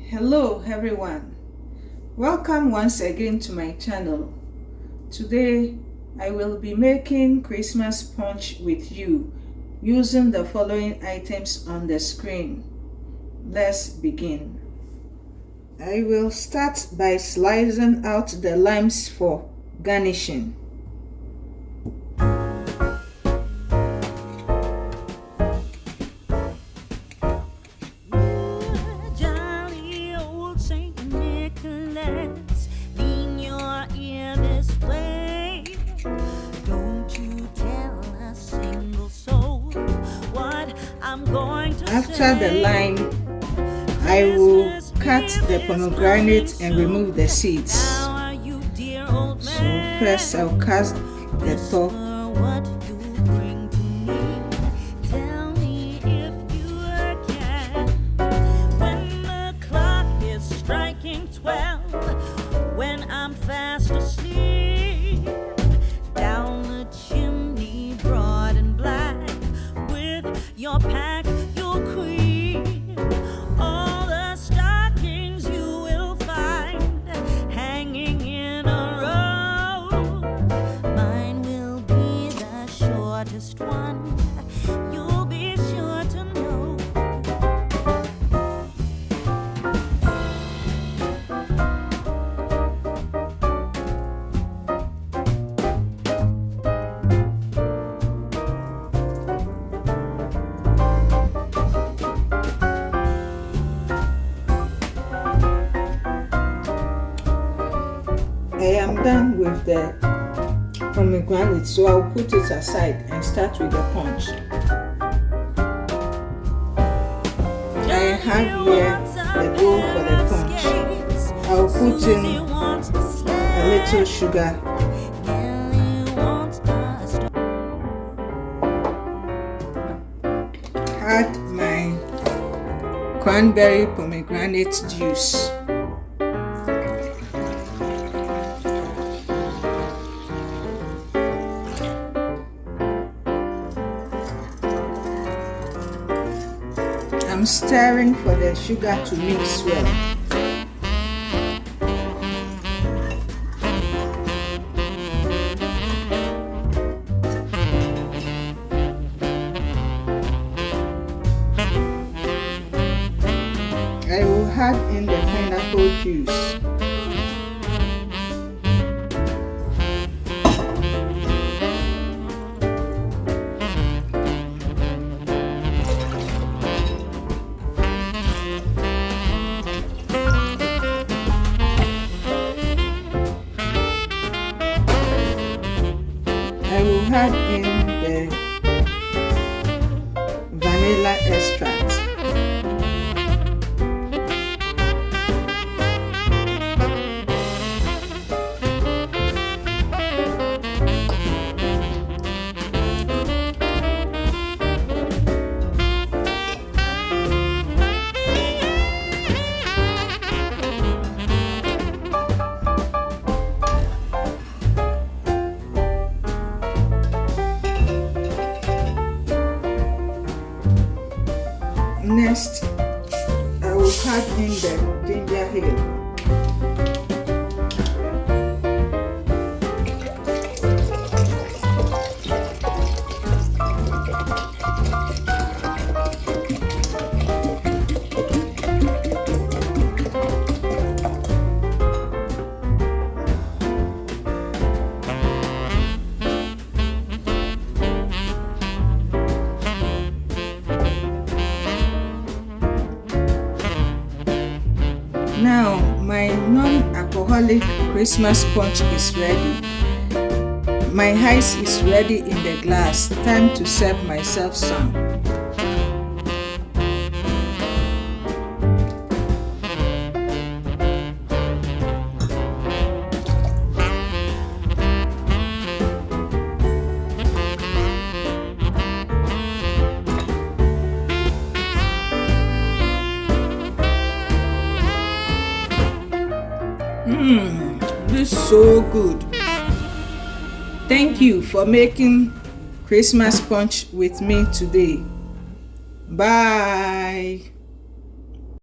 Hello everyone, welcome once again to my channel. Today I will be making Christmas punch with you using the following items on the screen. Let's begin. I will start by slicing out the limes for garnishing. After the lime, I will cut the pomegranate and remove the seeds. So first I'll cut the top. When the clock is striking 12, when I'm fast asleep, down the chimney broad and black, with your pack you'll creep. All the stockings you will find hanging in a row. Mine will be the shortest one, you'll be sure to know. I am done with the pomegranate, so I'll put it aside and start with the punch. I have here the bowl for the punch. I'll put in a little sugar, add my cranberry pomegranate juice, I'm stirring for the sugar to mix well. I will add in the pineapple juice. I will add in the vanilla extract. Next, I will add in the ginger ale. Now, my non-alcoholic Christmas punch is ready. My ice is ready in the glass. Time to serve myself some. This is so good. Thank you for making Christmas punch with me today. Bye.